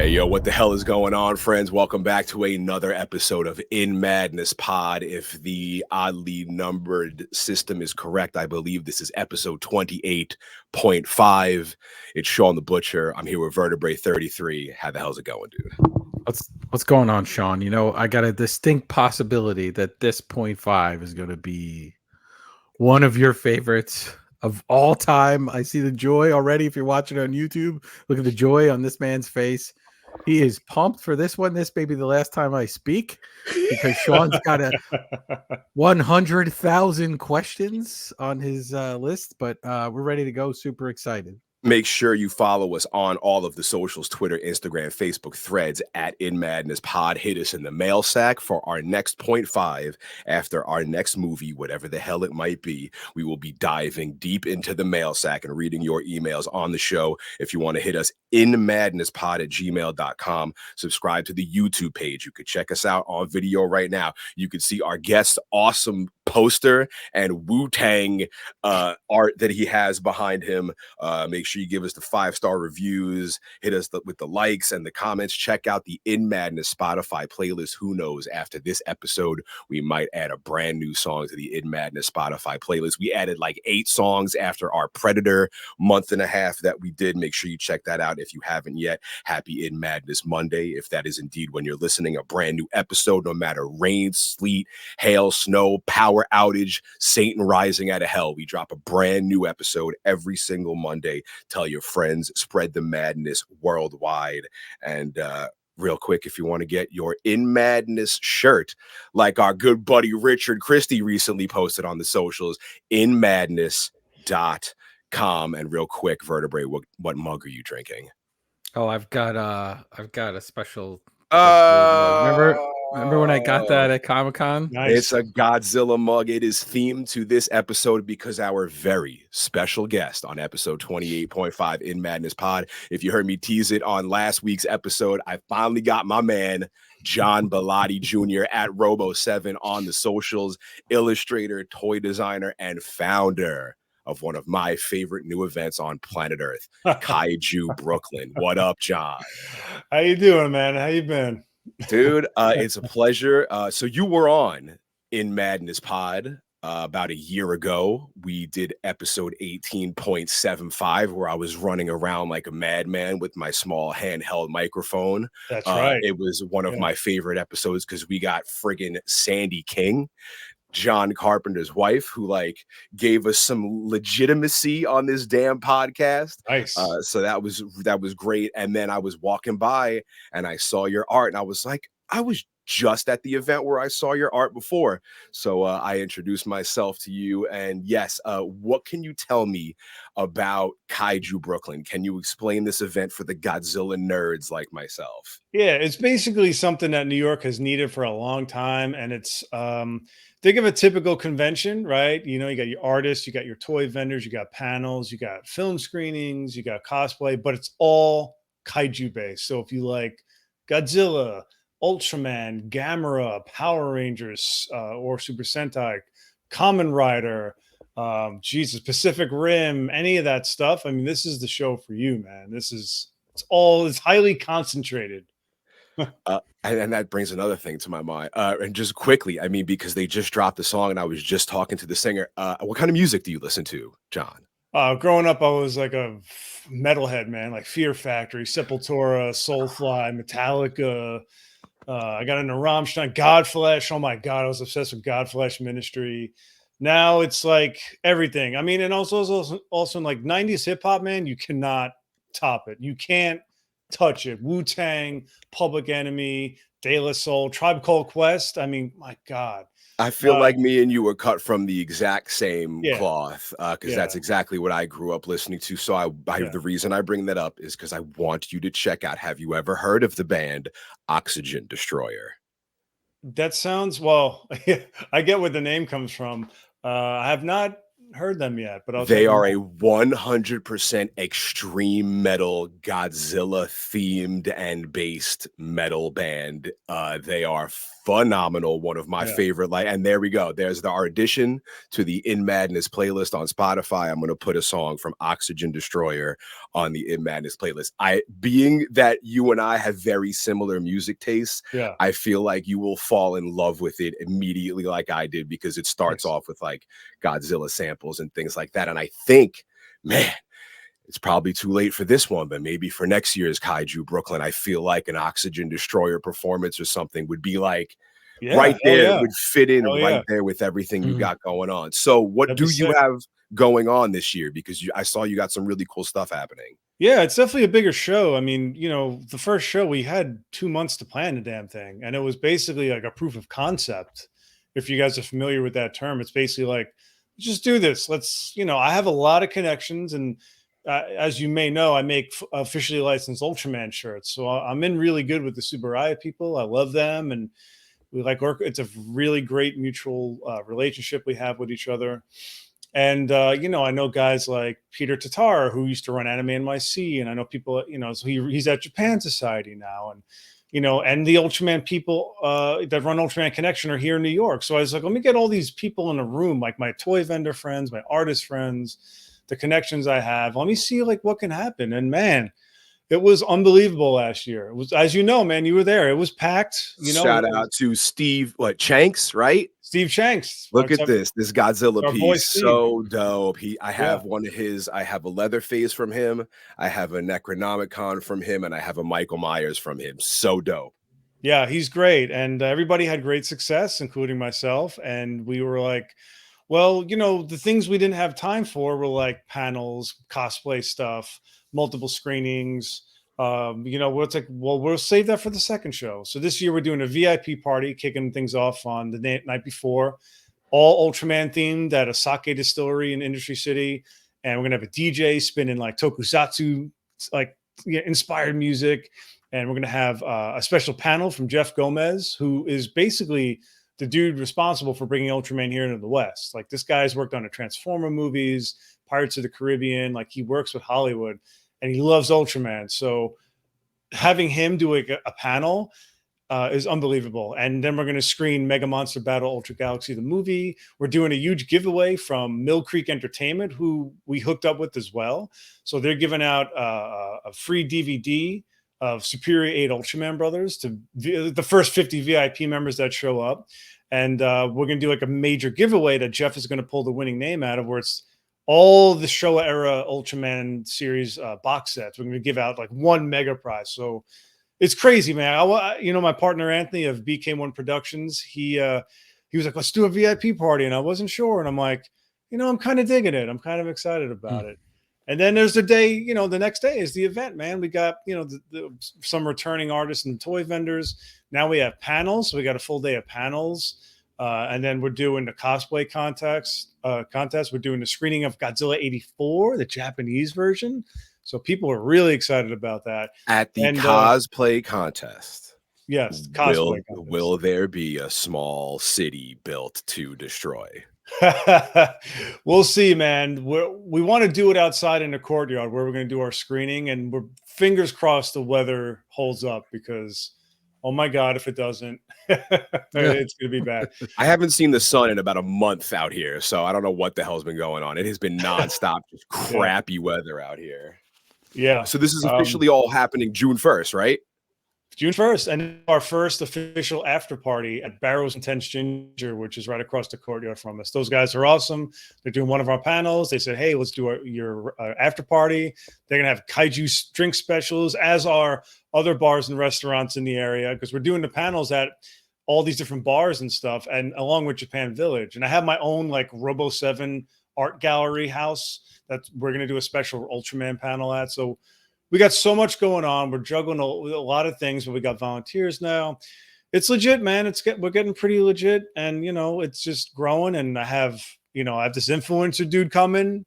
Hey, yo, what the hell is going on, friends? Welcome back to another episode of In Madness Pod. If the oddly numbered system is correct, I believe this is episode 28.5. It's Sean the Butcher. I'm here with Vertebrae 33. How the hell's it going, dude? What's going on, Sean? I got a distinct possibility that this 0.5 is going to be one of your favorites of all time. I see the joy already. If you're watching on YouTube, look at the joy on this man's face. He is pumped for this one. This may be the last time I speak because Sean's got 100,000 questions on his list, but we're ready to go. Super excited. Make sure you follow us on all of the socials, Twitter, Instagram, Facebook, Threads at In Madness Pod. Hit us in the mail sack for our next 0.5 after our next movie, whatever the hell it might be. We will be diving deep into the mail sack and reading your emails on the show. If you want to hit us, inmadnesspod@gmail.com. Subscribe to the YouTube page. You could check us out on video right now. You can see our guest's awesome poster and Wu-Tang art that he has behind him. Make sure you give us the 5-star reviews, hit us with the likes and the comments. Check out the In Madness Spotify playlist. Who knows, after this episode, we might add a brand new song to the In Madness Spotify playlist. We added like 8 songs after our Predator month and a half that we did. Make sure you check that out if you haven't yet. Happy In Madness Monday, if that is indeed when you're listening. A brand new episode, no matter rain, sleet, hail, snow, power outage, Satan rising out of hell. We drop a brand new episode every single Monday. Tell your friends, spread the madness worldwide. And real quick, if you want to get your In Madness shirt, like our good buddy Richard Christie recently posted on the socials, inmadness.com. And real quick, Vertebrae, what mug are you drinking? Oh, I've got a special. Remember when I got that at Comic-Con? Nice. It's a Godzilla mug. It is themed to this episode because our very special guest on episode 28.5 In Madness Pod. If you heard me tease it on last week's episode, I finally got my man John Bellotti Jr. at Robo7 on the socials, illustrator, toy designer, and founder of one of my favorite new events on planet Earth, Kaiju Brooklyn. What up, John? How you doing, man? How you been? Dude, it's a pleasure. So you were on In Madness Pod about a year ago. We did episode 18.75, where I was running around like a madman with my small handheld microphone. That's right. It was one of my favorite episodes because we got friggin' Sandy King, John Carpenter's wife, who like gave us some legitimacy on this damn podcast. Nice. So that was great. And then I was walking by and I saw your art and I was like, I was just at the event where I saw your art before. So I introduced myself to you. And yes, what can you tell me about Kaiju Brooklyn? Can you explain this event for the Godzilla nerds like myself? Yeah, it's basically something that New York has needed for a long time. And it's think of a typical convention, right? You know, you got your artists, you got your toy vendors, you got panels, you got film screenings, you got cosplay, but it's all kaiju based. So if you like Godzilla, Ultraman, Gamera, Power Rangers, or Super Sentai, Kamen Rider, Pacific Rim, any of that stuff. I mean, this is the show for you, man. It's highly concentrated. And that brings another thing to my mind. And just quickly, I mean, because they just dropped the song and I was just talking to the singer. What kind of music do you listen to, John? Growing up, I was like a metalhead, man, like Fear Factory, Sepultura, Soulfly, Metallica. I got into Rammstein, Godflesh. Oh my God, I was obsessed with Godflesh Ministry. Now it's like everything. I mean, and also in like 90s hip hop, man, you cannot top it. You can't touch it. Wu-Tang, Public Enemy, De La Soul, Tribe Called Quest. I mean, my God. I feel like me and you were cut from the exact same cloth because that's exactly what I grew up listening to. So the reason I bring that up is because I want you to check out. Have you ever heard of the band Oxygen Destroyer? That sounds, well, I get where the name comes from. I have not heard them yet, but I'll check They them are a out. 100% extreme metal, Godzilla themed and based metal band. They are phenomenal. One of my Yeah. favorite, like, and there we go. There's our addition to the In Madness playlist on Spotify. I'm going to put a song from Oxygen Destroyer on the In Madness playlist. Being that you and I have very similar music tastes, Yeah. I feel like you will fall in love with it immediately, like I did, because it starts Nice. off with like Godzilla samples and things like that. And I think, man, it's probably too late for this one, but maybe for next year's Kaiju Brooklyn, I feel like an Oxygen Destroyer performance or something would be like Yeah. right Hell there, yeah. would fit in Hell right yeah. there with everything you Mhm. got going on. So what That'd be do you sick. have going on this year? Because I saw you got some really cool stuff happening. Yeah, it's definitely a bigger show. I mean, the first show we had 2 months to plan the damn thing, and it was basically like a proof of concept. If you guys are familiar with that term, it's basically like, just do this. I have a lot of connections, and as you may know, I make officially licensed Ultraman shirts, so I'm in really good with the Subaraya people. I love them, and we like work. It's a really great mutual relationship we have with each other. And I know guys like Peter Tatar, who used to run Anime NYC, and I know people, so he's at Japan Society now, and and the Ultraman people that run Ultraman Connection are here in New York. So I was like, let me get all these people in a room, like my toy vendor friends, my artist friends, the connections I have. Let me see like what can happen. And man, it was unbelievable last year. It was, as you know, man, you were there. It was packed. Shout out to Steve, Chanks, right? Steve Shanks. Look at this Godzilla Our boy piece. Steve. So dope. I have Yeah. one of his, I have a Leatherface from him, I have a Necronomicon from him, and I have a Michael Myers from him. So dope. Yeah, he's great. And everybody had great success, including myself. And we were like, well, the things we didn't have time for were like panels, cosplay stuff, multiple screenings. It's like, well, we'll save that for the second show. So this year we're doing a VIP party, kicking things off on the night before, all Ultraman themed at a sake distillery in Industry City. And we're going to have a DJ spinning like tokusatsu, like inspired music. And we're going to have a special panel from Jeff Gomez, who is basically the dude responsible for bringing Ultraman here into the West. Like, this guy's worked on the Transformer movies, Pirates of the Caribbean. Like, he works with Hollywood and he loves Ultraman. So having him do a panel is unbelievable. And then we're going to screen Mega Monster Battle Ultra Galaxy, the movie. We're doing a huge giveaway from Mill Creek Entertainment, who we hooked up with as well. So they're giving out a free DVD of Superior 8 Ultraman Brothers to the first 50 VIP members that show up. And we're going to do like a major giveaway that Jeff is going to pull the winning name out of, where it's all the Showa era Ultraman series box sets. We're going to give out like one mega prize. So it's crazy, man. My partner Anthony of BK1 Productions, he was like, let's do a VIP party. And I wasn't sure. And I'm like, I'm kind of digging it. I'm kind of excited about it. And then there's the day, the next day is the event, man. We got, some returning artists and toy vendors. Now we have panels. So we got a full day of panels. And then we're doing the cosplay contest. We're doing the screening of Godzilla 84, the Japanese version. So people are really excited about that. At the cosplay contest. Yes, cosplay contest. Will there be a small city built to destroy? We'll see, man. We want to do it outside in the courtyard where we're going to do our screening, and we're fingers crossed the weather holds up, because oh my God, if it doesn't, it's going to be bad. I haven't seen the sun in about a month out here, so I don't know what the hell's been going on. It has been nonstop, just crappy weather out here. Yeah. So this is officially all happening June 1st, right? June 1st, and our first official after party at Barrow's Intense Ginger, which is right across the courtyard from us. Those guys are awesome. They're doing one of our panels. They said, hey, let's do your after party. They're going to have kaiju drink specials, as are other bars and restaurants in the area, because we're doing the panels at all these different bars and stuff, and along with Japan Village. And I have my own like Robo 7 art gallery house that we're going to do a special Ultraman panel at. So we got so much going on. We're juggling a lot of things, but we got volunteers now. It's legit, man. We're getting pretty legit, and it's just growing. And I have this influencer dude coming.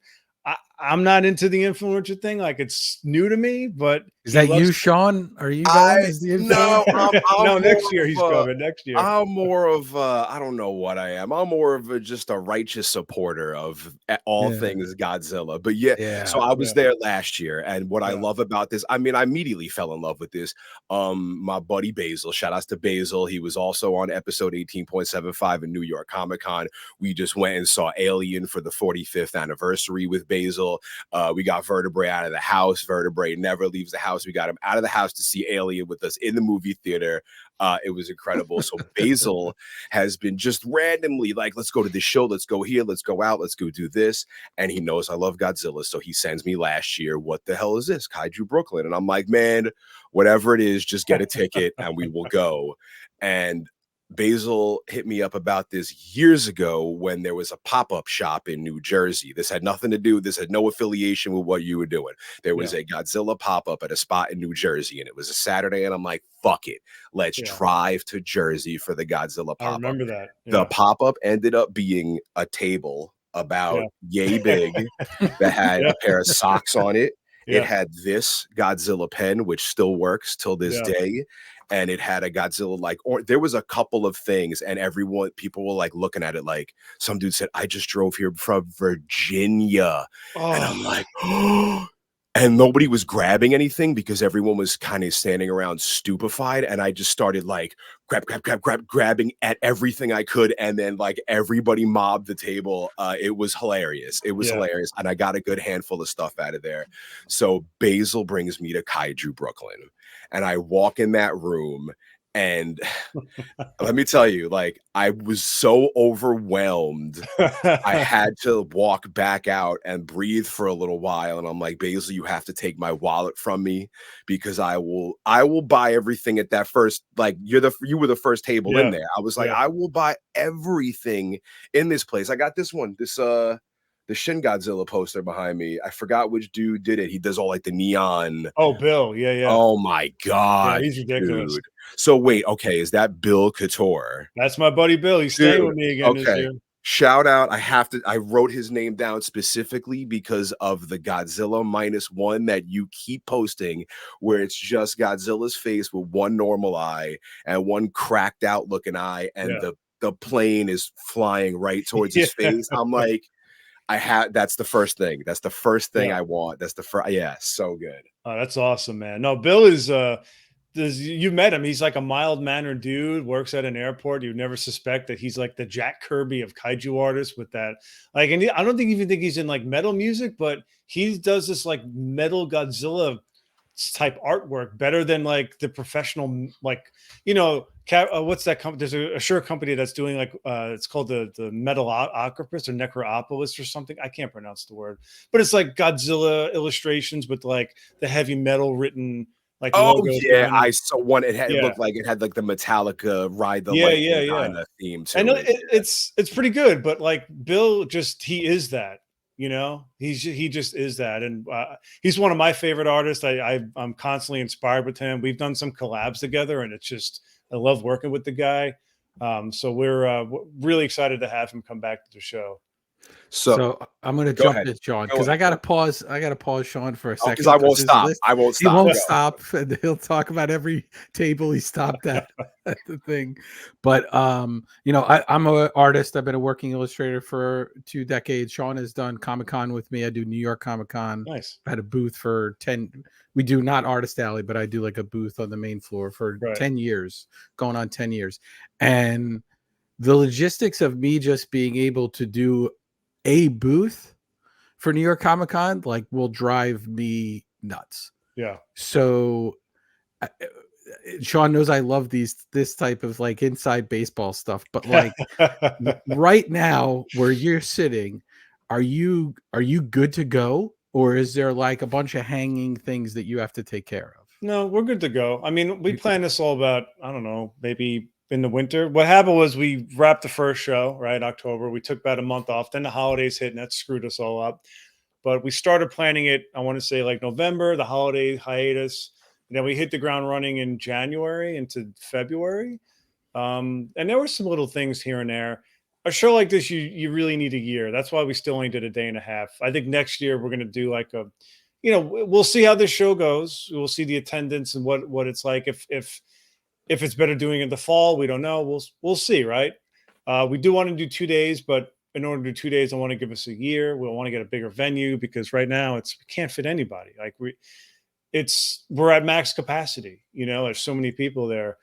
I'm not into the influencer thing. Like it's new to me, but Is he that you, loves. Sean? Are you I going as the no, influencer? No, I'm next more year of he's a coming. Next year. I'm more of I don't know what I am. I'm more of just a righteous supporter of all Yeah. things Godzilla. But yeah, so Yeah. I was Yeah. there last year, and what I Yeah. love about this, I mean, I immediately fell in love with this. My buddy Basil, shout outs to Basil. He was also on episode 18.75 in New York Comic Con. We just went and saw Alien for the 45th anniversary with Basil. We got Vertebrae out of the house. Vertebrae never leaves the house. We got him out of the house to see Alien with us in the movie theater. It was incredible. So Basil has been just randomly like, let's go to this show, let's go here, let's go out, let's go do this. And he knows I love Godzilla. So he sends me last year, what the hell is this? Kaiju Brooklyn. And I'm like, man, whatever it is, just get a ticket and we will go. And Basil hit me up about this years ago when there was a pop-up shop in New Jersey. This had nothing to do, this had no affiliation with what you were doing. There was a Godzilla pop-up at a spot in New Jersey, and it was a Saturday, and I'm like, fuck it. Let's drive to Jersey for the Godzilla I pop-up. remember that. The pop-up ended up being a table about yay big that had a pair of socks on it. It had this Godzilla pen, which still works till this day. And it had a Godzilla like, or there was a couple of things, and people were like looking at it like, some dude said, I just drove here from Virginia. And I'm like, oh. And nobody was grabbing anything because everyone was kind of standing around stupefied. And I just started like grabbing at everything I could. And then like everybody mobbed the table. It was hilarious. It was hilarious. And I got a good handful of stuff out of there. So Basil brings me to Kaiju Brooklyn. And I walk in that room, and let me tell you, like, I was so overwhelmed. I had to walk back out and breathe for a little while. And I'm like, Basil, you have to take my wallet from me because I will buy everything at that first, like you were the first table in there. I was like, I will buy everything in this place. I got this one, the Shin Godzilla poster behind me. I forgot which dude did it. He does all like the neon. Oh, Bill. Yeah. Oh my God. Yeah, he's ridiculous. Dude. So wait, okay. Is that Bill Couture? That's my buddy Bill. He's staying with me again this year. Shout out. I wrote his name down specifically because of the Godzilla -1 that you keep posting, where it's just Godzilla's face with one normal eye and one cracked out looking eye, and the plane is flying right towards his face. I'm like, that's the first thing. That's the first thing I want. That's the first. Yeah, so good. Oh, that's awesome, man. No, Bill is you met him. He's like a mild-mannered dude, works at an airport. You'd never suspect that he's like the Jack Kirby of kaiju artists with that. Like, and I don't even think he's in like metal music, but he does this like metal Godzilla type artwork better than like the professional, like, what's that company? There's a sure company that's doing like it's called the Metalocaris or Necropolis or something. I can't pronounce the word, but it's like Godzilla illustrations with like the heavy metal written like logos. I saw one. It looked like it had like the Metallica Ride the Lightning kind of theme to I know it. It's pretty good, but like Bill he is that. He just is that, and he's one of my favorite artists. I'm constantly inspired with him. We've done some collabs together, and it's just I love working with the guy. So we're really excited to have him come back to the show. So I'm going to jump in, Sean, because I got to pause. I got to pause Sean for a second. Because I won't stop. I won't stop. He won't stop, and he'll talk about every table he stopped at the thing. But I'm an artist. I've been a working illustrator for 2 decades. Sean has done Comic-Con with me. I do New York Comic-Con. Nice. I had a booth for 10. We do not Artist Alley, but I do like a booth on the main floor for 10 years, going on 10 years. And the logistics of me just being able to do a booth for New York Comic-Con like will drive me nuts. Yeah. So Sean knows I love this type of like inside baseball stuff, but like right now where you're sitting, are you good to go, or is there like a bunch of hanging things that you have to take care of? No, we're good to go. I mean, we planned this all about, I don't know, maybe in the winter. What happened was we wrapped the first show, right? October. We took about a month off. Then the holidays hit, and that screwed us all up. But we started planning it, I want to say like November, the holiday hiatus. And then we hit the ground running in January into February. And there were some little things here and there. a show like this, you really need a year. That's why we still only did a day and a half. I think next year we're going to do like a, we'll see how this show goes. We'll see the attendance and what it's like. If it's better doing it in the fall, we don't know. We'll see, right? We do want to do 2 days, but in order to do 2 days, I want to give us a year. We'll want to get a bigger venue because right now we can't fit anybody. Like we're at max capacity. There's so many people there.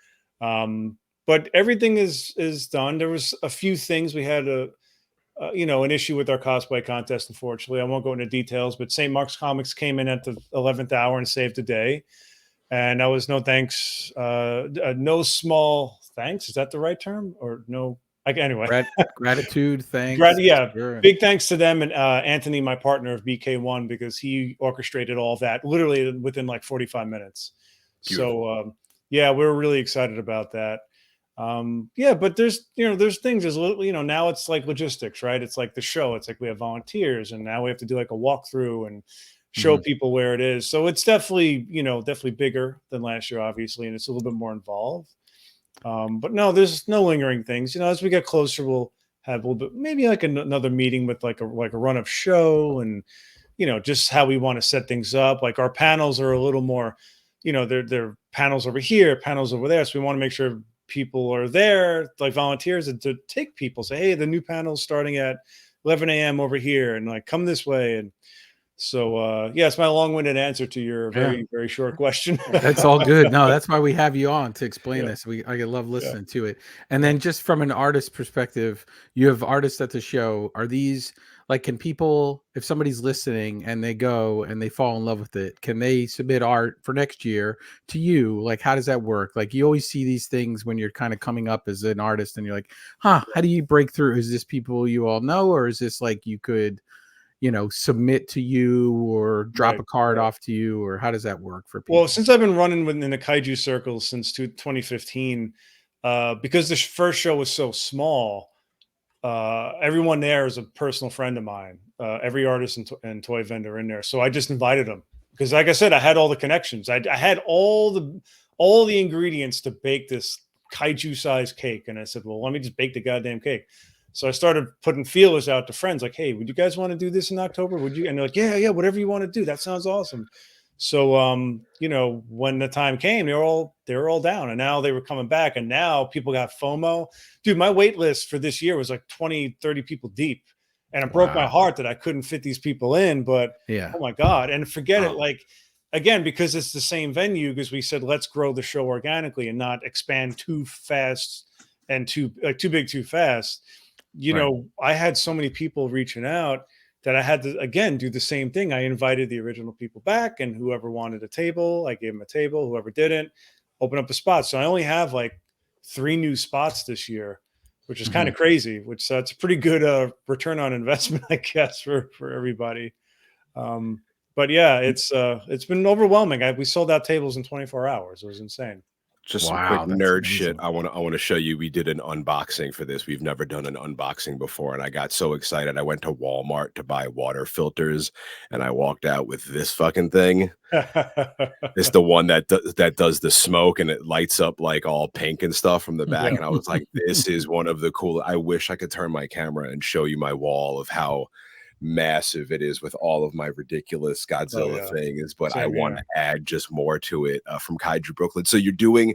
But everything is done. There was a few things we had an issue with our cosplay contest. Unfortunately, I won't go into details, but St. Mark's Comics came in at the 11th hour and saved the day. And that was no thanks, no small thanks. Is that the right term or no? Anyway, gratitude, thanks. Yeah, sure. Big thanks to them and Anthony, my partner of BK1, because he orchestrated all of that literally within like 45 minutes. Beautiful. So yeah, we're really excited about that. But there's things as now it's like logistics, right? It's like the show. It's like we have volunteers, and now we have to do like a walkthrough and show people where it is. So it's definitely bigger than last year, obviously, and it's a little bit more involved. But no, there's no lingering things. As we get closer, we'll have a little bit, maybe like another meeting with like a run of show and, just how we want to set things up. Like our panels are a little more, they're panels over here, panels over there. So we want to make sure people are there, like volunteers, and to take people, say, hey, the new panel's starting at 11 a.m. over here, and like come this way. And so it's my long-winded answer to your very, very short question. That's all good. No, that's why we have you on to explain this. I love listening to it. And then just from an artist perspective, you have artists at the show. Are these like, can people, if somebody's listening and they go and they fall in love with it, can they submit art for next year to you? Like, how does that work? Like, you always see these things when you're kind of coming up as an artist and you're like, how do you break through? Is this people you all know, or is this like you could submit to you or drop a card off to you, or how does that work for people? Well, since I've been running within the kaiju circles since 2015, because the first show was so small, everyone there is a personal friend of mine. Every artist and toy vendor in there. So I just invited them because, like I said, I had all the connections. I had all the ingredients to bake this kaiju-sized cake. And I said, well, let me just bake the goddamn cake. So I started putting feelers out to friends like, hey, would you guys want to do this in October? Would you? And they're like, yeah, whatever you want to do. That sounds awesome. So, when the time came, they were all down, and now they were coming back, and now people got FOMO. Dude, my wait list for this year was like 20, 30 people deep. And it broke my heart that I couldn't fit these people in, but oh my God. And forget it. Like, again, because it's the same venue, because we said, let's grow the show organically and not expand too fast and too big, too fast. I had so many people reaching out that I had to, again, do the same thing. I invited the original people back, and whoever wanted a table, I gave them a table. Whoever didn't, open up a spot. So I only have like 3 new spots this year, which is kind of crazy, which it's a pretty good return on investment, I guess, for everybody. But yeah, it's been overwhelming. We sold out tables in 24 hours. It was insane. Just some quick nerd shit. I want to show you. We did an unboxing for this. We've never done an unboxing before, and I got so excited. I went to Walmart to buy water filters, and I walked out with this fucking thing. It's the one that does the smoke, and it lights up like all pink and stuff from the back. And I was like, this is one of the cool. I wish I could turn my camera and show you my wall of how massive it is with all of my ridiculous Godzilla things, but I want to add just more to it from Kaiju Brooklyn. So you're doing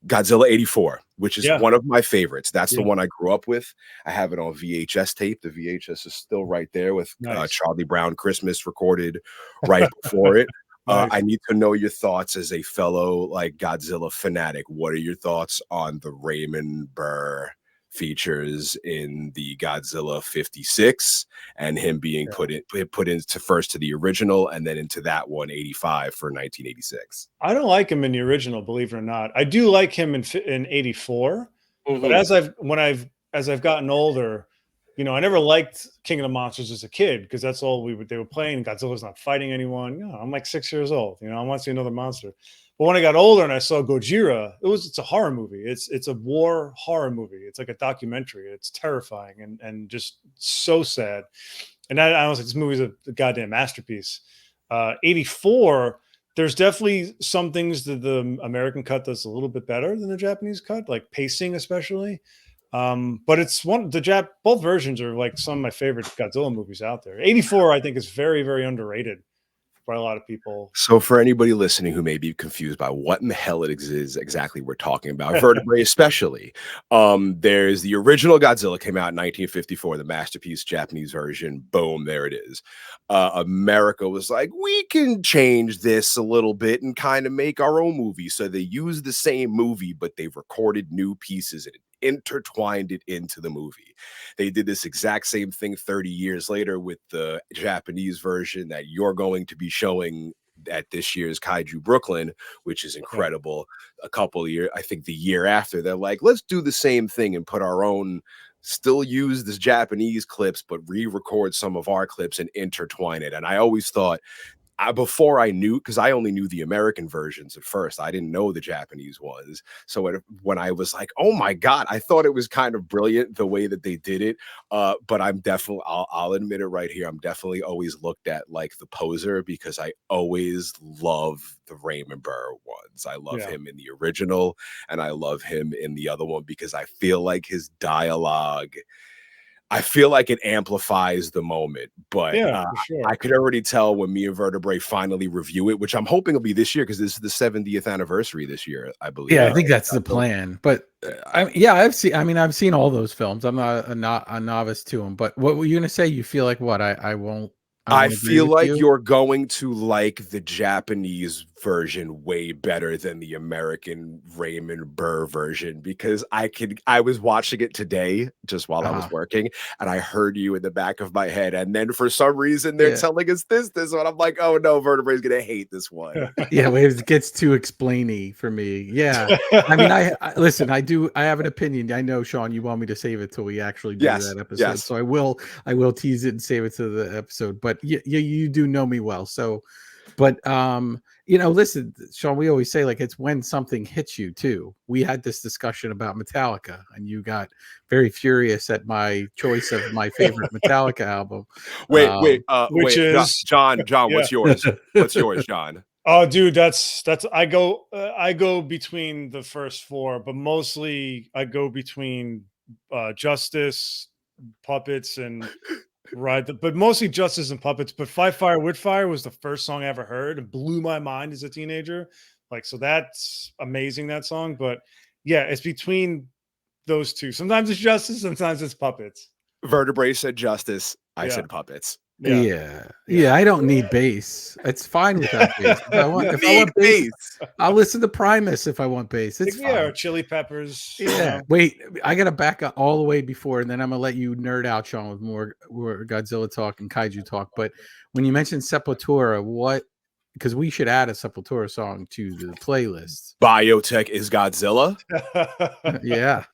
Godzilla 84, which is one of my favorites. That's the one I grew up with. I have it on VHS tape. The VHS is still right there with Charlie Brown Christmas recorded right before it. I need to know your thoughts as a fellow like Godzilla fanatic. What are your thoughts on the Raymond Burr features in the Godzilla 56 and him being put into first to the original and then into that 185 for 1986? I don't like him in the original, believe it or not. I do like him in 84, but as I've gotten older, I never liked King of the Monsters as a kid because that's all they were playing. Godzilla's not fighting anyone. I'm like 6 years old. I want to see another monster. But when I got older and I saw Gojira, it's a horror movie. It's a war horror movie. It's like a documentary. It's terrifying and just so sad. And I was like, this movie's a goddamn masterpiece. 84, there's definitely some things that the American cut does a little bit better than the Japanese cut, like pacing especially. But it's both versions are like some of my favorite Godzilla movies out there. 84, I think, is very, very underrated by a lot of people. So for anybody listening who may be confused by what in the hell it is exactly we're talking about, Vertebrae especially, there's the original Godzilla came out in 1954, the masterpiece Japanese version. Boom, there it is. America was like, we can change this a little bit and kind of make our own movie. So they used the same movie, but they've recorded new pieces and intertwined it into the movie. They did this exact same thing 30 years later with the Japanese version that you're going to be showing at this year's Kaiju Brooklyn, which is incredible. A couple of years, I think the year after, they're like, let's do the same thing and put our own, still use this Japanese clips, but re-record some of our clips and intertwine it. And I always thought, before I knew, because I only knew the American versions at first, I didn't know the Japanese ones. So when I was like, oh my God, I thought it was kind of brilliant the way that they did it. But I'm definitely, I'll admit it right here, I'm definitely always looked at like the poser, because I always love the Raymond Burr ones. I love him in the original, and I love him in the other one because I feel like his dialogue, I feel like it amplifies the moment, but sure. I could already tell when me and Vertebrae finally review it, which I'm hoping will be this year because this is the 70th anniversary this year, I believe. Yeah, I think that's the plan. But I've seen all those films. I'm not a novice to them. But what were you gonna say? You feel like what? I won't. I feel like you're going to like the Japanese version way better than the American Raymond Burr version, because I was watching it today just while I was working, and I heard you in the back of my head, and then for some reason they're telling us this one. I'm like, oh no, Vertebrae's gonna hate this one. Yeah, it gets too explainy for me. Yeah, I mean, I listen. I have an opinion. I know, Sean, you want me to save it till we actually do that episode, so I will tease it and save it to the episode. But you do know me well, so. But listen, Sean, we always say, like, it's when something hits you too. We had this discussion about Metallica, and you got very furious at my choice of my favorite Metallica album. Wait, which is John, what's yours? What's yours, John? Oh, dude, that's I go between the first four, but mostly I go between Justice, Puppets, and but mostly Justice and Puppets. But Five Fire with Fire was the first song I ever heard. It blew my mind as a teenager. Like, so that's amazing, that song. But yeah, it's between those two. Sometimes it's Justice, sometimes it's Puppets. Vertebrae said Justice. I said Puppets. Yeah. I don't need bass. It's fine without bass. If I want bass, I'll listen to Primus if I want bass. It's fine. Or Chili Peppers. Yeah. Wait, I gotta back up all the way before, and then I'm gonna let you nerd out, Sean, with more Godzilla talk and Kaiju talk. But when you mentioned Sepultura, what? Because we should add a Sepultura song to the playlist. Biotech is Godzilla. Yeah.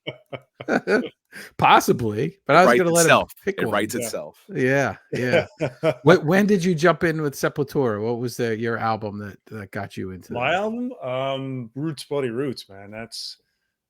Possibly, but I was going to let him pick one. It writes itself. Yeah. When did you jump in with Sepultura? What was your album that got you into my album? Roots, Bloody Roots, man. That's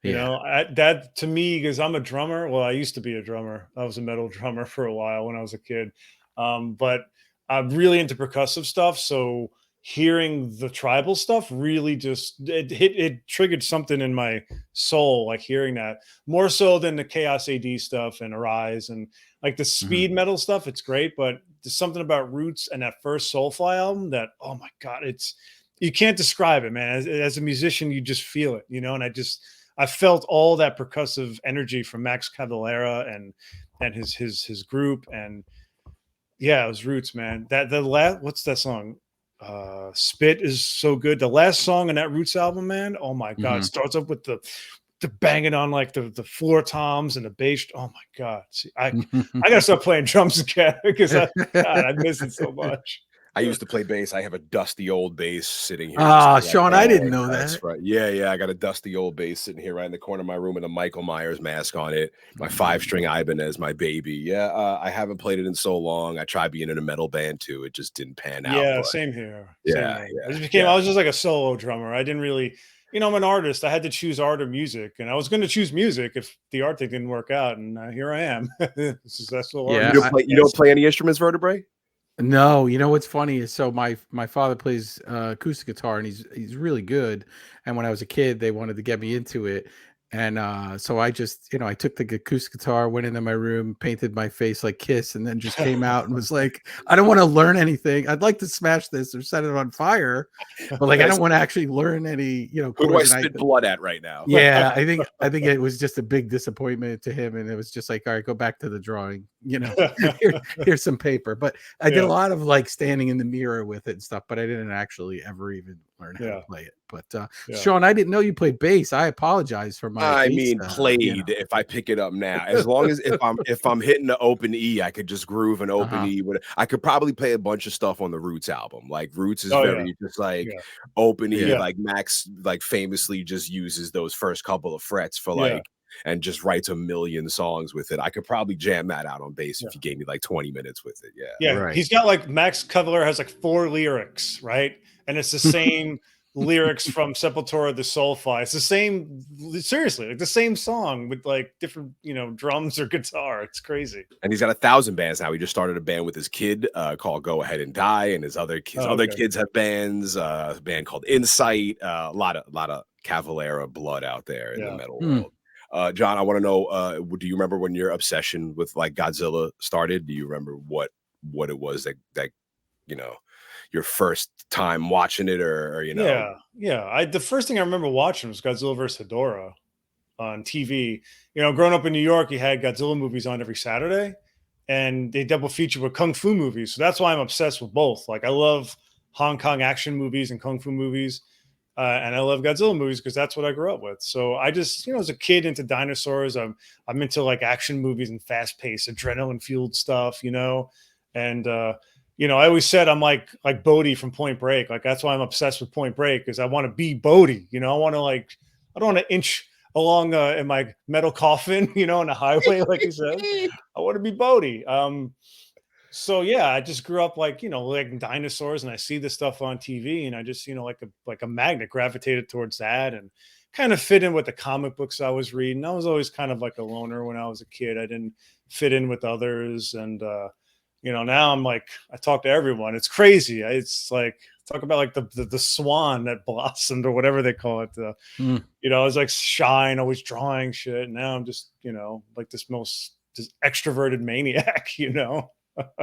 that to me, because I'm a drummer. Well, I used to be a drummer. I was a metal drummer for a while when I was a kid, but I'm really into percussive stuff. So hearing the tribal stuff really just it triggered something in my soul, like hearing that more so than the Chaos AD stuff and Arise and like the speed metal stuff. It's great, but there's something about Roots and that first Soulfly album that, oh my God, you can't describe it, man. As a musician, you just feel it, and I felt all that percussive energy from Max Cavalera and his group. And yeah, it was Roots, man. What's that song? Spit is so good. The last song on that Roots album, man, oh my God, it starts up with the banging on like the floor toms and the bass. Oh my God. See, I gotta start playing drums again because I miss it so much. I used to play bass. I have a dusty old bass sitting here. Sean, I didn't know that. That's right. Yeah. I got a dusty old bass sitting here right in the corner of my room with a Michael Myers mask on it. My 5-string Ibanez, my baby. Yeah, I haven't played it in so long. I tried being in a metal band too. It just didn't pan out. Yeah, same here. Yeah. I was just like a solo drummer. I didn't really, I'm an artist. I had to choose art or music, and I was going to choose music if the art thing didn't work out. And here I am. Successful. Yeah, you don't play any instruments, Vertebrae? No, what's funny is, so my father plays acoustic guitar, and he's really good. And when I was a kid, they wanted to get me into it, And so I just, I took the acoustic guitar, went into my room, painted my face like Kiss, and then just came out and was like, I don't want to learn anything. I'd like to smash this or set it on fire, but like I don't want to actually learn any, Who do I chords. And spit blood at right now? yeah, I think it was just a big disappointment to him, and it was just like, all right, go back to the drawing. Here's some paper. But I did a lot of like standing in the mirror with it and stuff, but I didn't actually ever even learn how to play it. But Sean, I didn't know you played bass. I apologize for my. I bass, mean, played. If I pick it up now, as long as if I'm hitting the open E, I could just groove an open E. I could probably play a bunch of stuff on the Roots album. Like Roots is just like open E. Like Max, like famously just uses those first couple of frets for like. And just writes a million songs with it. I could probably jam that out on bass if you gave me like 20 minutes with it. Yeah. Right. He's got like Max Cutler has like 4 lyrics, right? And it's the same lyrics from Sepultura the Soulfly. It's the same, seriously, like the same song with like different, drums or guitar. It's crazy. And he's got 1,000 bands now. He just started a band with his kid called Go Ahead and Die, and his other kids have bands. A band called Insight. A lot of Cavalera blood out there in the metal world. John, I want to know, do you remember when your obsession with like Godzilla started? Do you remember what it was that your first time watching it or the first thing I remember watching was Godzilla vs. Hedorah on TV. Growing up in New York, you had Godzilla movies on every Saturday, and they double feature with kung fu movies. So that's why I'm obsessed with both. Like I love Hong Kong action movies and kung fu movies. And I love Godzilla movies because that's what I grew up with. So I just, as a kid into dinosaurs, I'm into like action movies and fast paced, adrenaline fueled stuff, and, I always said I'm like Bodhi from Point Break. Like, that's why I'm obsessed with Point Break, because I want to be Bodhi, I want to I don't want to inch along in my metal coffin, on the highway, like you said. I want to be Bodhi. So yeah, I just grew up like dinosaurs, and I see this stuff on TV, and I just like a magnet gravitated towards that, and kind of fit in with the comic books I was reading. I was always kind of like a loner when I was a kid. I didn't fit in with others, and now I'm like I talk to everyone. It's crazy. It's like talk about like the swan that blossomed or whatever they call it. I was like shy and always drawing shit. And now I'm just like this extroverted maniac.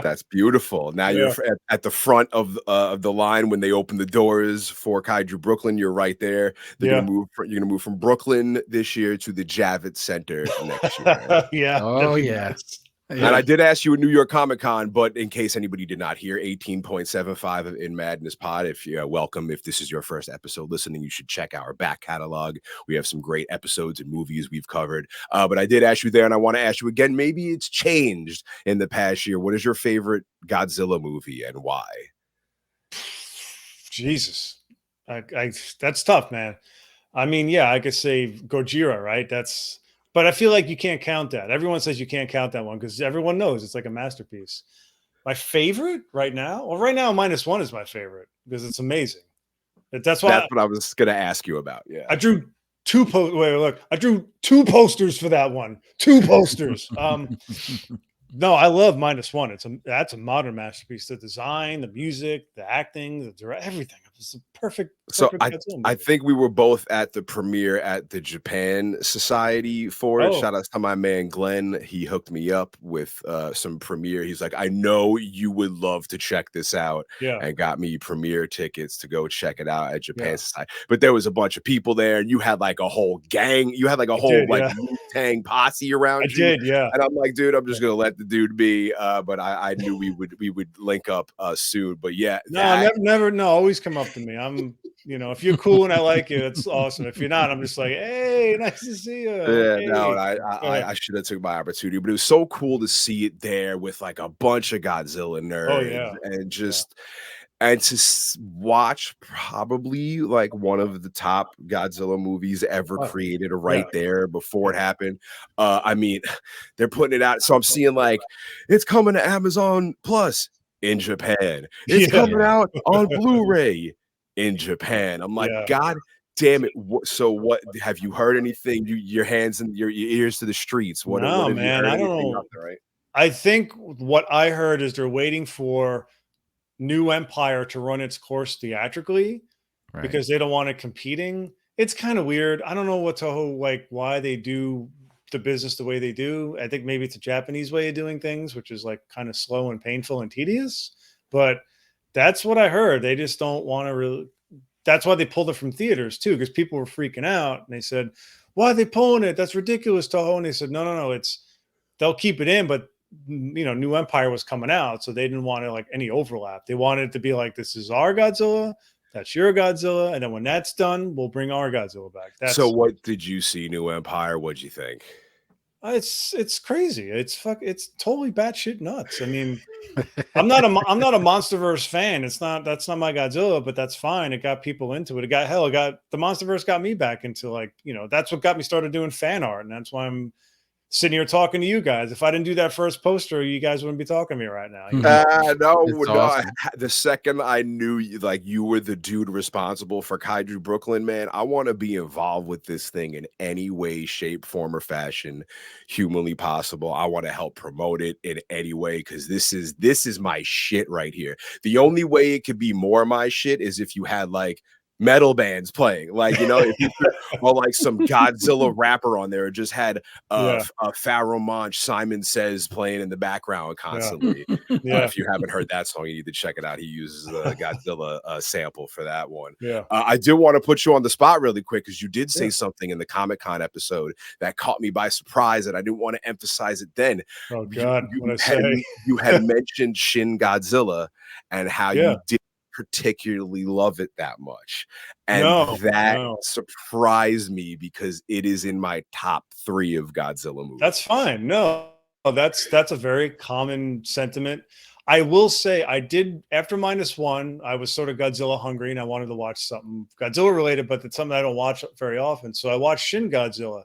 That's beautiful. Now you're at the front of the line when they open the doors for Kaiju Brooklyn. You're right there. You're gonna move from Brooklyn this year to the Javits Center next year. Oh yeah. And I did ask you at New York Comic Con, but in case anybody did not hear, 18.75 in Madness Pod. If you're welcome, if this is your first episode listening, you should check our back catalog. We have some great episodes and movies we've covered. But I did ask you there, and I want to ask you again. Maybe it's changed in the past year. What is your favorite Godzilla movie and why? Jesus, that's tough, man. I mean, I could say Gojira, right? But I feel like you can't count that. Everyone says you can't count that one because everyone knows it's like a masterpiece. My favorite right now? Well, right now, -1 is my favorite because it's amazing. That's what I was going to ask you about. Yeah. I drew 2 I drew 2 posters for that one. 2 posters. No, I love -1. That's a modern masterpiece. The design, the music, the acting, everything. It's a perfect. So I think we were both at the premiere at the Japan Society for it. Shout out to my man Glenn. He hooked me up with some premiere. He's like, I know you would love to check this out, and got me premiere tickets to go check it out at Japan Society. But there was a bunch of people there, and you had like a whole gang. You had like a whole Wu-Tang posse around you. I did, yeah. And I'm like, dude, I'm just gonna let the dude be. But I knew we would link up soon. But never. Always come up to me. I'm, if you're cool and I like you, it's awesome. If you're not, I'm just like, hey, nice to see you. I should have took my opportunity, but it was so cool to see it there with like a bunch of Godzilla nerds and just. And to watch probably like one of the top Godzilla movies ever created right there before it happened. I mean, they're putting it out. So I'm seeing like it's coming to Amazon Plus in Japan. It's coming out on Blu-ray in Japan. I'm like, God damn it. So what have you heard anything? Your hands and your ears to the streets. What man, I don't know. There, right? I think what I heard is they're waiting for New Empire to run its course theatrically because they don't want it competing. It's kind of weird. I don't know what Toho like why they do the business the way they do. I think maybe it's a Japanese way of doing things, which is like kind of slow and painful and tedious. But that's what I heard. They just don't want to really. That's why they pulled it from theaters too, because people were freaking out and they said, "Why are they pulling it? That's ridiculous, Toho." And they said, "No, no, no. It's they'll keep it in, but New Empire was coming out, so they didn't want to like any overlap. They wanted it to be like this is our Godzilla, that's your Godzilla, and then when that's done, we'll bring our Godzilla back." That's So what did you see, New Empire? What'd you think? it's crazy. It's totally batshit nuts. I mean, I'm not a MonsterVerse fan. That's not my Godzilla, but that's fine. It got people into it. It got the MonsterVerse got me back into like, that's what got me started doing fan art, and that's why I'm sitting here talking to you guys. If I didn't do that first poster, you guys wouldn't be talking to me right now. No, It's no. awesome. The second I knew you were the dude responsible for Kaiju Brooklyn, man, I want to be involved with this thing in any way, shape, form, or fashion humanly possible. I want to help promote it in any way because this is my shit right here. The only way it could be more my shit is if you had like metal bands playing, like if you could, or like some Godzilla rapper on there, or just had a Pharaoh Monch, Simon Says playing in the background constantly. Yeah. If you haven't heard that song, you need to check it out. He uses a Godzilla sample for that one. Yeah. I did want to put you on the spot really quick because you did say something in the Comic-Con episode that caught me by surprise, and I didn't want to emphasize it then. Oh God, You had mentioned Shin Godzilla and how you did particularly love it that much, and that surprised me because it is in my top 3 of Godzilla movies. That's fine. No, that's a very common sentiment. I will say I did after -1. I was sort of Godzilla hungry and I wanted to watch something Godzilla related, but it's something I don't watch very often. So I watched Shin Godzilla,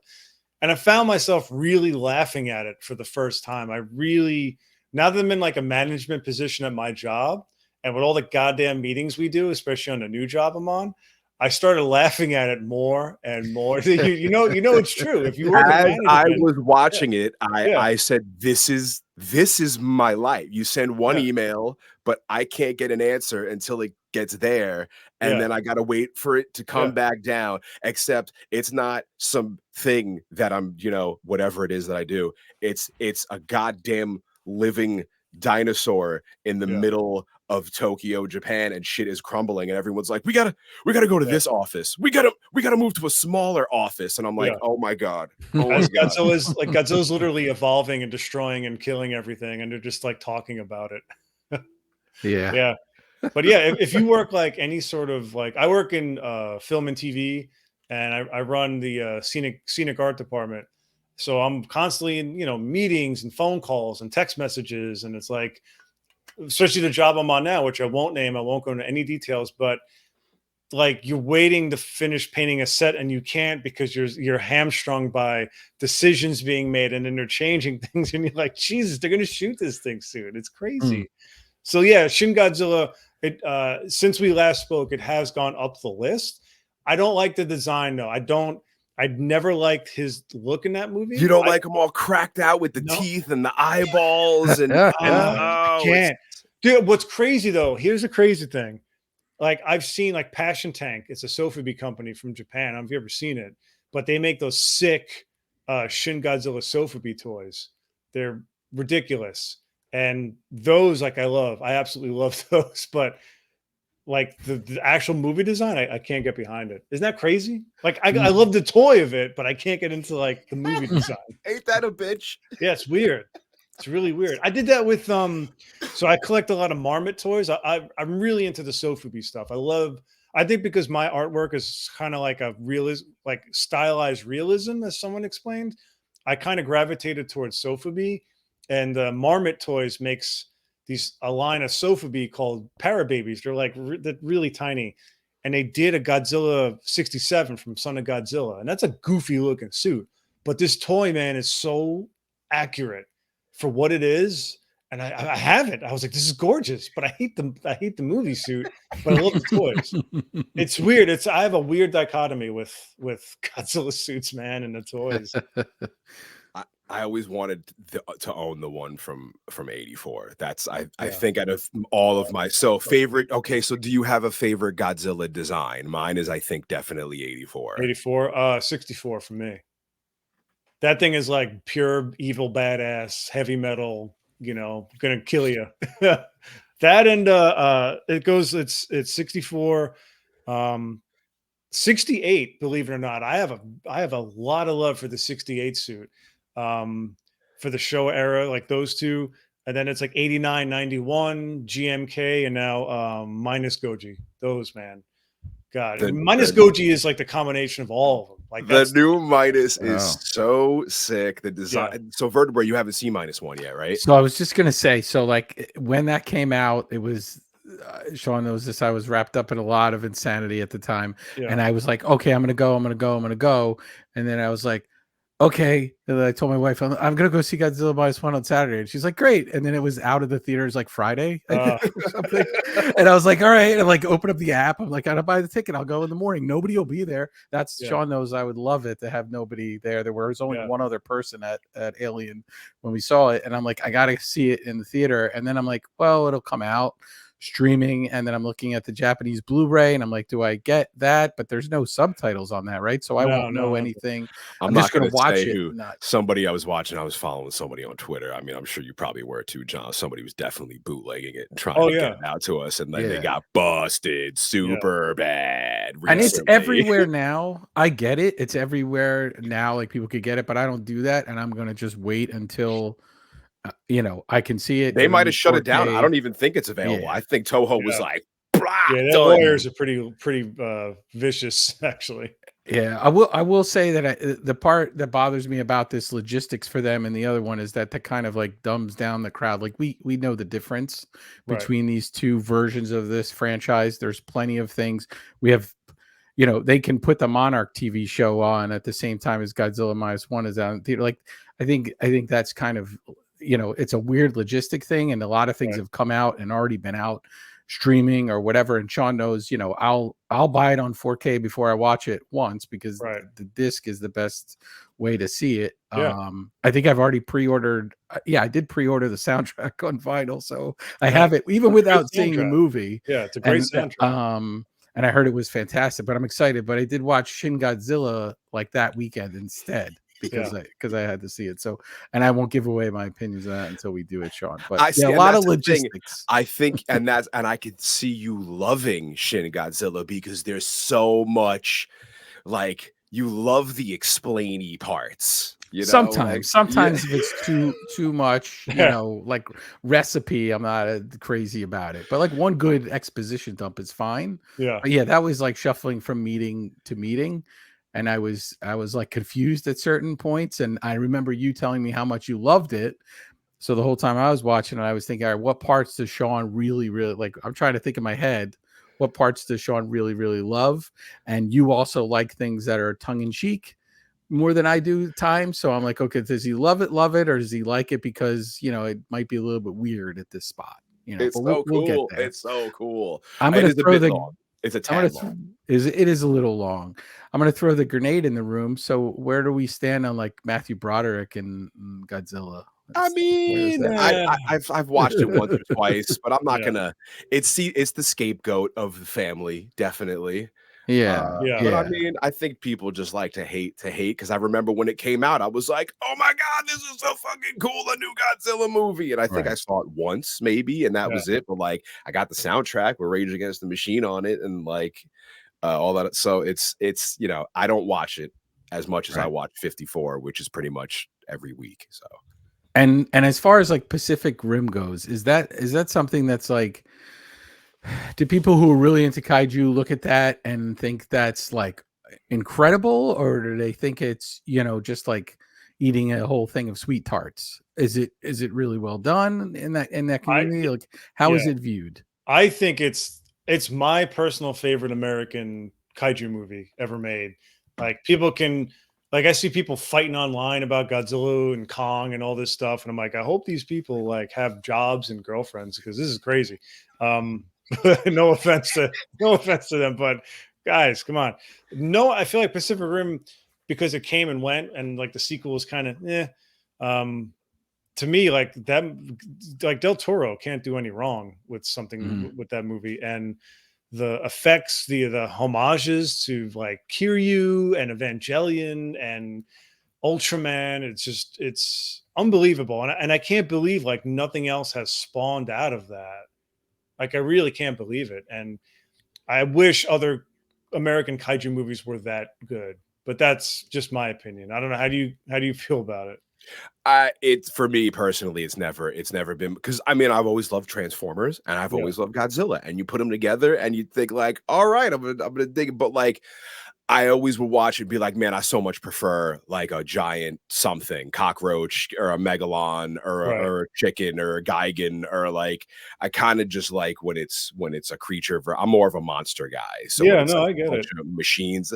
and I found myself really laughing at it for the first time. Now that I'm in like a management position at my job, and with all the goddamn meetings we do, especially on the new job I'm on, I started laughing at it more and more. You know, it's true. If you were as I was watching it, I said, "This is my life." You send one email, but I can't get an answer until it gets there, and then I gotta wait for it to come back down. Except it's not something that I'm, whatever it is that I do. It's a goddamn living dinosaur in the middle of Tokyo, Japan, and shit is crumbling, and everyone's like, we gotta go to this office. We gotta move to a smaller office. And I'm like, oh my God. Godzilla's literally evolving and destroying and killing everything, and they're just like talking about it. Yeah. But yeah, if you work like any sort of like, I work in film and TV, and I run the scenic art department. So I'm constantly in, meetings and phone calls and text messages. And it's like, especially the job I'm on now, which I won't name, I won't go into any details, but like you're waiting to finish painting a set and you can't because you're hamstrung by decisions being made, and then they're changing things. And you're like, Jesus, they're going to shoot this thing soon. It's crazy. So yeah, Shin Godzilla, since we last spoke, it has gone up the list. I don't like the design though. I'd never liked his look in that movie. You don't like him all cracked out with the teeth and the eyeballs and I can't. Dude, what's crazy though, here's a crazy thing. Like I've seen like Passion Tank, it's a Sofubi company from Japan. I don't know if you've ever seen it, but they make those sick Shin Godzilla Sofubi toys. They're ridiculous. And those like I absolutely love those, but like the actual movie design, I can't get behind it. Isn't that crazy? Like I love the toy of it, but I can't get into like the movie design. Ain't that a bitch? Yeah, it's weird. It's really weird. I did that with so I collect a lot of Marmot toys. I'm really into the Sofubi stuff. I think because my artwork is kind of like a realism, like stylized realism, as someone explained. I kind of gravitated towards Sofubi, and Marmot Toys makes a line of Sofubi called Parababies. They're like they're really tiny, and they did a Godzilla 67 from Son of Godzilla, and that's a goofy looking suit. But this toy, man, is so accurate for what it is. And I have it. I was like, this is gorgeous, but I hate the movie suit, but I love the toys. It's weird. I have a weird dichotomy with Godzilla suits, man, and the toys. I always wanted to own the one from '84. That's I Yeah. think out of all of my favorite. Okay, so do you have a favorite Godzilla design? Mine is I think definitely '84. 84, 64 for me. That thing is like pure evil badass, heavy metal, gonna kill you. That and it's 64, 68, believe it or not. I have a lot of love for the 68 suit. For the show era, like those two. And then it's like 89, 91, GMK, and now minus Goji. Those, man. God, The minus the Goji is like the combination of all of them. Like the that's new Midas is Oh. so sick. The yeah. design. So Vertebrae, you haven't seen -1 yet, right? So I was just gonna say, so like when that came out, it was Sean knows this. I was wrapped up in a lot of insanity at the time, Yeah. and I was like, okay, I'm gonna go, and then I was like, okay. And then I told my wife, I'm gonna go see Godzilla -1 on Saturday, and she's like, great. And then it was out of the theaters like Friday, I think, or something. And I was like, all right, and like open up the app. I'm like, I gotta buy the ticket. I'll go in the morning. Nobody will be there. That's Yeah. Sean knows I would love it to have nobody there. There was only Yeah. one other person at Alien when we saw it, and I'm like, I gotta see it in the theater. And then I'm like, well, it'll come out streaming, and then I'm looking at the Japanese Blu-ray, and I'm like, do I get that? But there's no subtitles on that, right? So I won't know No. anything. I'm I'm not just gonna gonna watch say it. who. Not Somebody I was watching, I was following somebody on Twitter. I mean, I'm sure you probably were too, John. Somebody was definitely bootlegging it and trying Oh, to get yeah. it out to us, and then they Yeah. got busted super bad and it's recently. everywhere now. I get it. It's everywhere now. Like people could get it, but I don't do that, and I'm gonna just wait until I can see it. They in might have shut it down. I 4K. don't even think it's available. Yeah. I think Toho was Yeah. like, "Blah, Yeah, their done." lawyers are pretty vicious, actually. Yeah, I will say that the part that bothers me about this logistics for them and the other one is that kind of like dumbs down the crowd. Like we know the difference Right. between these two versions of this franchise. There's plenty of things we have. They can put the Monarch TV show on at the same time as Godzilla -1 is out in theater. Like I think that's kind of it's a weird logistic thing, and a lot of things Right. have come out and already been out streaming or whatever. And Sean knows, I'll buy it on 4K before I watch it once because Right. the disc is the best way to see it. Yeah. I think I've already pre-ordered. Yeah, I did pre-order the soundtrack on vinyl, so I Yeah. have it even It's a good without seeing the soundtrack. movie. Yeah, it's a great soundtrack. And I heard it was fantastic, but I'm excited. But I did watch Shin Godzilla like that weekend instead because I had to see it. So, and I won't give away my opinions on that until we do it, Sean. But I see, a and lot of that's the thing. logistics. I think, and I could see you loving Shin Godzilla because there's so much, like you love the explainy parts. Sometimes if it's too much, Yeah. like recipe, I'm not crazy about it. But like one good exposition dump is fine. Yeah. But yeah, that was like shuffling from meeting to meeting, and I was like confused at certain points. And I remember you telling me how much you loved it. So the whole time I was watching it, I was thinking, all right, what parts does Sean really, really like? I'm trying to think in my head, what parts does Sean really, really love? And you also like things that are tongue in cheek more than I do times. So I'm like, okay, does he love it, or does he like it because it might be a little bit weird at this spot? It's but so we'll get cool. there. It's so cool. I'm It gonna is a throw bit the long. It's a I'm tad gonna long. it is a little long. I'm gonna throw the grenade in the room. So where do we stand on like Matthew Broderick and Godzilla? I Where is mean, that? I've watched it once or twice, but I'm not Yeah. gonna. It's the scapegoat of the family, definitely. Yeah, Yeah. But I mean, I think people just like to hate because I remember when it came out, I was like, "Oh my god, this is so fucking cool! A new Godzilla movie!" And I think Right. I saw it once, maybe, and that Yeah. was it. But like, I got the soundtrack with Rage Against the Machine on it, and like all that. So it's I don't watch it as much as I Right. watch 54, which is pretty much every week. So. And as far as like Pacific Rim goes, is that something that's like, do people who are really into kaiju look at that and think that's like incredible, or do they think it's just like eating a whole thing of sweet tarts? Is it really well done in that community? Like, how is yeah. it viewed? I think it's my personal favorite American kaiju movie ever made. Like people can, like I see people fighting online about Godzilla and Kong and all this stuff, and I'm like, I hope these people like have jobs and girlfriends because this is crazy. No offense to them, but guys, come on. No, I feel like Pacific Rim, because it came and went, and like the sequel was kind of To me, like that, like Del Toro can't do any wrong with something Mhm. with that movie, and the effects, the homages to like Kiryu and Evangelion and Ultraman. It's unbelievable, and I can't believe like nothing else has spawned out of that. Like I really can't believe it, and I wish other American kaiju movies were that good. But that's just my opinion. I don't know. How do you feel about it? It's for me personally, it's never been because I mean I've always loved Transformers and I've Yeah, always loved Godzilla, and you put them together and you think like, all right, I'm gonna dig it, but like I always would watch and be like, man, I so much prefer like a giant something, cockroach or a megalon right. or a chicken or a Gigan or like I kind of just like when it's a creature. I'm more of a monster guy, so when Yeah, it's no, like I a get bunch it. of machines,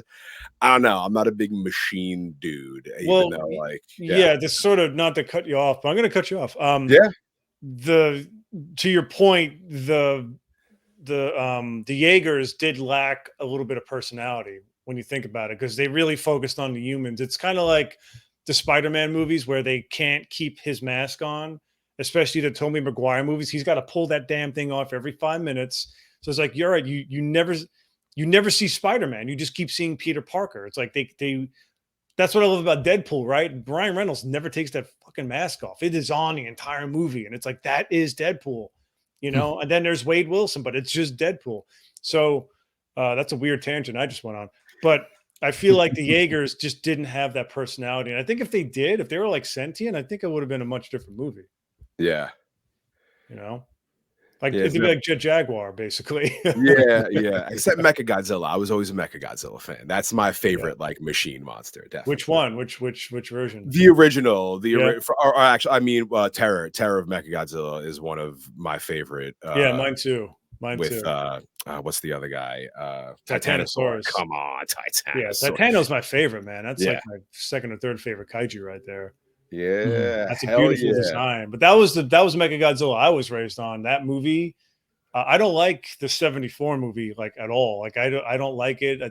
I don't know. I'm not a big machine dude, even Well, though like yeah, yeah, this sort of not to cut you off, but I'm going to cut you off. yeah, The To your point, the Jaegers did lack a little bit of personality when you think about it because they really focused on the humans. It's kind of like the Spider-Man movies where they can't keep his mask on, especially the Tobey Maguire movies. He's got to pull that damn thing off every 5 minutes. So it's like you're right. You never see Spider-Man. You just keep seeing Peter Parker. It's like they that's what I love about Deadpool, right? Brian Reynolds never takes that fucking mask off. It is on the entire movie, and it's like that is Deadpool, you know. And then there's Wade Wilson, but it's just Deadpool. So that's a weird tangent I just went on, but I feel like the Jaegers just didn't have that personality, and I think if they did, if they were like sentient, I think it would have been a much different movie, yeah. you know. Like Yeah, it'd it's be never. like Jet Jaguar, basically. Yeah, yeah. Except Mechagodzilla. I was always a Mechagodzilla fan. That's my Yeah. favorite, like machine monster, Which definitely. one? Which version? The original, Yeah. or actually, I mean, Terror of Mechagodzilla is one of my favorite. Yeah, mine too. Mine With too. what's the other guy? Titanosaur. Titanosaurus. Come on, Yeah, Titanosaur. Titano's my favorite, man. That's like Yeah, my second or third favorite kaiju right there. Mhm. yeah, That's a hell beautiful yeah, design. But that was Mechagodzilla I was raised on. That movie, I don't like the 74 movie like at all. Like I don't like it.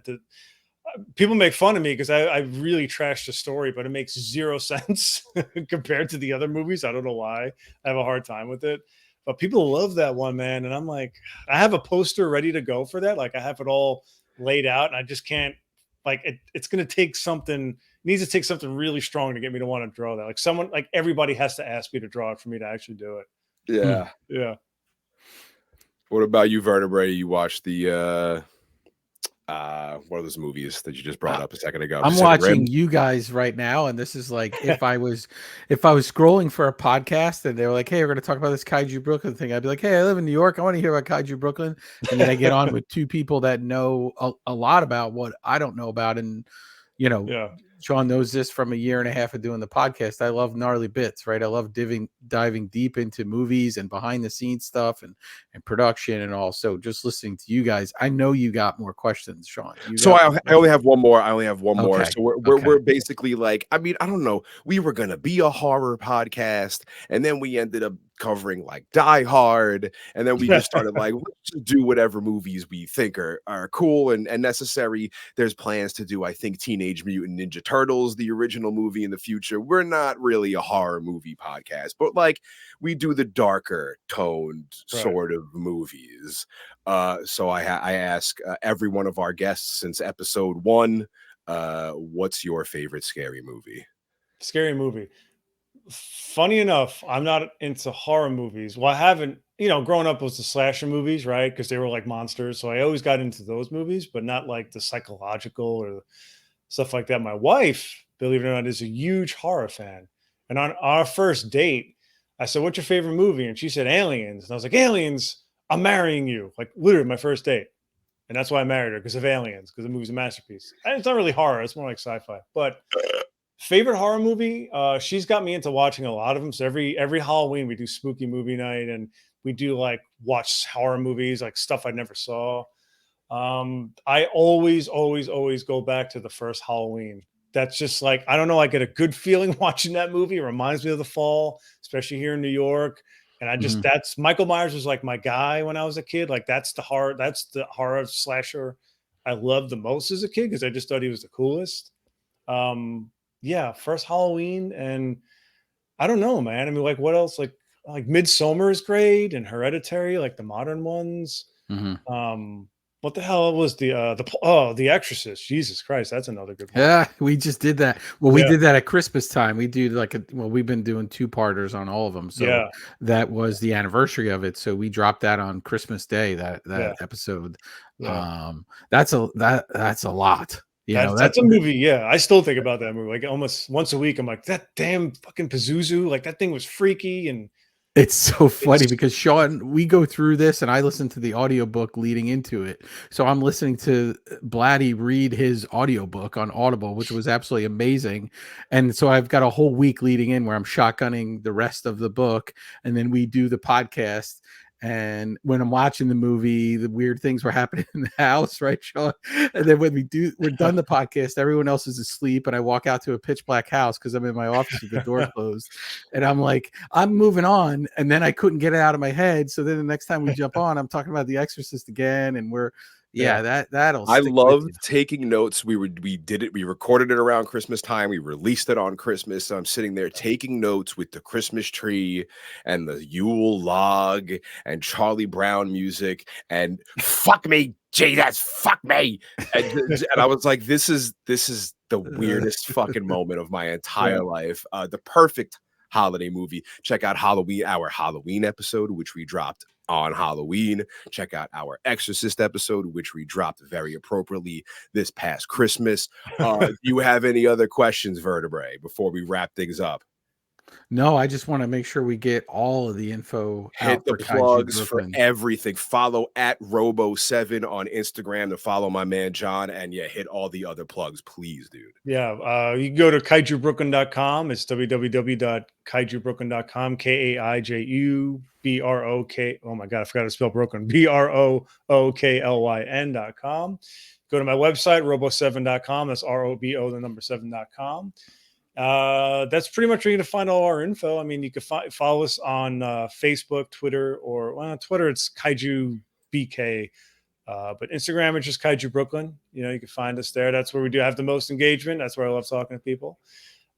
People make fun of me because I really trashed the story, but it makes zero sense compared to the other movies. I don't know why. I have a hard time with it. But people love that one, man. And I'm like, I have a poster ready to go for that. Like I have it all laid out, and I just can't like it's gonna take something, it needs to take something really strong to get me to want to draw that. Like someone like everybody has to ask me to draw it for me to actually do it. Hmm. yeah. Yeah. What about you, Vertebrae? You watched the what are those movies that you just brought I- up a second ago? I'm Pacific watching Rim. you guys right now, and this is like if I was scrolling for a podcast and they were like, "Hey, we're going to talk about this Kaiju Brooklyn thing," I'd be like, "Hey, I live in New York. I want to hear about Kaiju Brooklyn." And then I get on with two people that know a lot about what I don't know about, and you know, Yeah. Sean knows this from a year and a half of doing the podcast. I love gnarly bits, right? I love diving deep into movies and behind the scenes stuff and production and all. So just listening to you guys, I know you got more questions, Sean. You So got I, more I only questions. have one more. I only have one more. Okay. So we're Okay. we're basically like, I mean, I don't know. We were gonna be a horror podcast, and then we ended up covering like Die Hard, and then we just started like, let's just do whatever movies we think are cool and necessary. There's plans to do, I think, Teenage Mutant Ninja Turtles, the original movie, in the future. We're not really a horror movie podcast, but like we do the darker toned Right. sort of movies. So I ask every one of our guests since episode one, what's your favorite scary movie? Scary movie. Funny enough, I'm not into horror movies. Well, I haven't, growing up was the slasher movies, right? Because they were like monsters. So I always got into those movies, but not like the psychological or stuff like that. My wife, believe it or not, is a huge horror fan. And on our first date, I said, "What's your favorite movie?" And she said, "Aliens." And I was like, "Aliens, I'm marrying you." Like literally my first date. And that's why I married her because of Aliens, because the movie's a masterpiece. And it's not really horror, it's more like sci-fi. But favorite horror movie? She's got me into watching a lot of them. So every Halloween we do spooky movie night, and we do like watch horror movies, like stuff I never saw. I always, always, always go back to the first Halloween. That's just like I don't know. I get a good feeling watching that movie. It reminds me of the fall, especially here in New York. And Mhm. that's Michael Myers was like my guy when I was a kid. Like that's the horror slasher I loved the most as a kid because I just thought he was the coolest. Um, yeah, first Halloween, and I don't know, man. I mean, like what else? Like Midsummer is great and Hereditary, like the modern ones. Hmm. What the hell was the Exorcist? Jesus Christ, that's another good one. Yeah, we just did that. Well, we Yeah. did that at Christmas time. We do we've been doing 2-parters on all of them. So Yeah. that was the anniversary of it. So we dropped that on Christmas Day, that Yeah. episode. Yeah. That's a lot. You know, That's a movie. Yeah, I still think about that movie like almost once a week. I'm like, that damn fucking Pazuzu, like that thing was freaky, and it's so funny it's because Sean, we go through this and I listen to the audiobook leading into it. So I'm listening to Blatty read his audiobook on Audible, which was absolutely amazing. And so I've got a whole week leading in where I'm shotgunning the rest of the book. And then we do the podcast. And when I'm watching the movie, the weird things were happening in the house, right, Sean? And then when we're done the podcast, everyone else is asleep, and I walk out to a pitch black house because I'm in my office with the door closed, and I'm like, I'm moving on, and then I couldn't get it out of my head. So then the next time we jump on, I'm talking about The Exorcist again, and that'll I stick with love you. taking notes. We did it. We recorded it around Christmas time. We released it on Christmas. So I'm sitting there taking notes with the Christmas tree and the Yule log and Charlie Brown music and fuck me, Jesus, fuck me. And I was like, this is the weirdest fucking moment of my entire life. The perfect holiday movie. Check out our Halloween episode, which we dropped on Halloween. Check out our Exorcist episode, which we dropped very appropriately this past Christmas. Do you have any other questions, Vertebrae, before we wrap things up? No, I just want to make sure we get all of the info Hit out the for Kaiju plugs for Brooklyn. everything. Follow at Robo7 on Instagram to follow my man John, and hit all the other plugs, please, dude. Yeah. You can go to kaijubrooklyn.com. It's www.kaijubrooklyn.com. KAIJUBROK. Oh my God, I forgot to spell Brooklyn. BROOKLYN.com. Go to my website, robo7.com. That's ROBO, the number 7.com. That's pretty much where you're going to find all our info. I mean, you can follow us on Facebook, Twitter, or Twitter, it's Kaiju BK. But Instagram is just Kaiju Brooklyn. You know, you can find us there. That's where we do have the most engagement. That's where I love talking to people.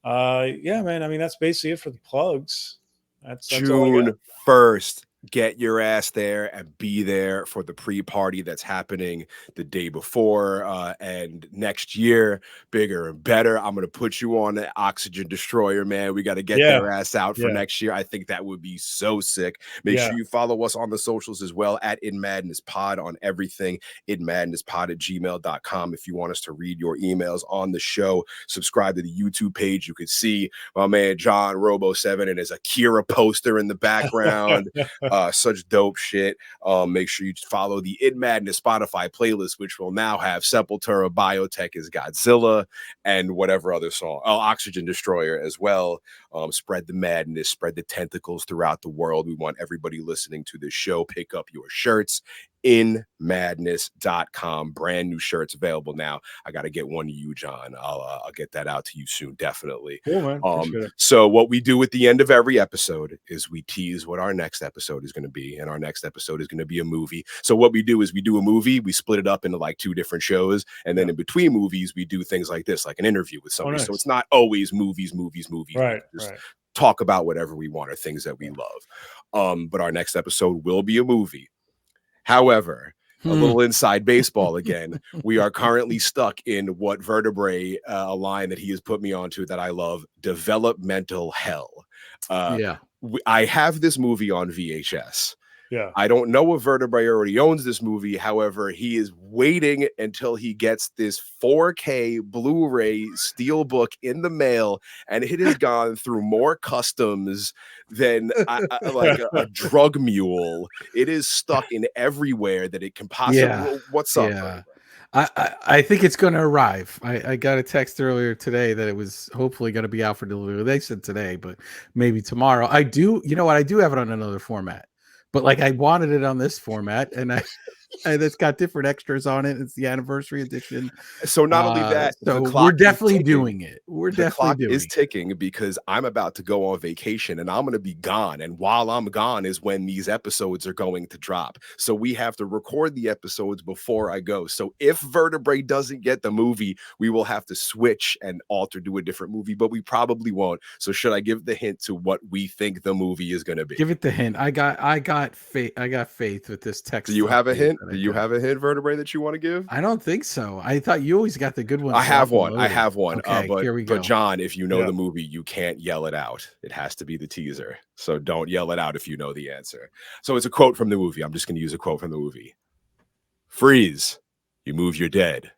Yeah, man. I mean, that's basically it for the plugs. That's June 1st. Get your ass there and be there for the pre-party that's happening the day before. And next year, bigger and better. I'm going to put you on the Oxygen Destroyer, man. We got to get their ass out for next year. I think that would be so sick. Make sure you follow us on the socials as well at In Madness Pod on everything. InMadnessPod@gmail.com. If you want us to read your emails on the show, subscribe to the YouTube page. You can see my man John Robo7 and his Akira poster in the background. Such dope shit. Make sure you follow the In Madness Spotify playlist, which will now have Sepultura, Biotech is Godzilla, and whatever other song. Oxygen Destroyer as well. Spread the madness, spread the tentacles throughout the world. We want everybody listening to this show, pick up your shirts. InMadness.com. Brand new shirts available now. I got to get one to you, John. I'll get that out to you soon, definitely. Cool, man. So what we do at the end of every episode is we tease what our next episode is going to be, and our next episode is going to be a movie. So what we do is we do a movie, we split it up into like 2 different shows, and then in between movies we do things like this, like an interview with somebody. So it's not always movies. Right. Talk about whatever we want or things that we love. But our next episode will be a movie. However, a little inside baseball again. We are currently stuck in what Vertebrae, a line that he has put me onto that I love, developmental hell. I have this movie on VHS. Yeah. I don't know if Vertebrae already owns this movie. However, he is waiting until he gets this 4K Blu-ray Steelbook in the mail, and it has gone through more customs than like a drug mule. It is stuck in everywhere that it can possibly. What's up? Yeah. I think it's going to arrive. I got a text earlier today that it was hopefully going to be out for delivery. They said today, but maybe tomorrow. I do. You know what? I do have it on another format. But like I wanted it on this format, and and it's got different extras on it. It's the anniversary edition. So not only that, so the we're clock is definitely ticking. doing it. We're The definitely clock doing is it. ticking because I'm about to go on vacation and I'm going to be gone. And while I'm gone is when these episodes are going to drop. So we have to record the episodes before I go. So if Vertebrae doesn't get the movie, we will have to switch and alter, do a different movie, but we probably won't. So should I give the hint to what we think the movie is going to be? Give it the hint. I got faith. I got faith with this text. Do you have a update hint? that Do I you got. have a hint, Vertebrae, that you want to give? I don't think so. I thought you always got the good ones. I have locked and one. I loaded. have one. Okay, here we go. But John, if you know Yeah. the movie, you can't yell it out. It has to be the teaser. So don't yell it out if you know the answer. So it's a quote from the movie. I'm just going to use a quote from the movie. Freeze. You move, you're dead.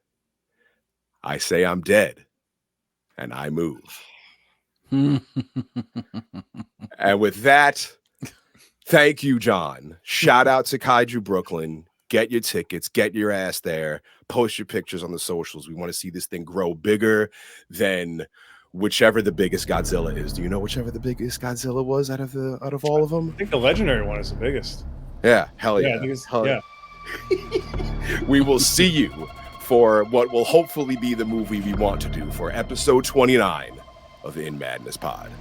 I say I'm dead. And I move. And with that, thank you, John. Shout out to Kaiju Brooklyn. Get your tickets, get your ass there, post your pictures on the socials. We want to see this thing grow bigger than whichever the biggest Godzilla is. Do you know whichever the biggest Godzilla was out of all of them? I think the legendary one is the biggest. Yeah, hell yeah. I think it's, Hell yeah. We will see you for what will hopefully be the movie we want to do for episode 29 of the In Madness Pod.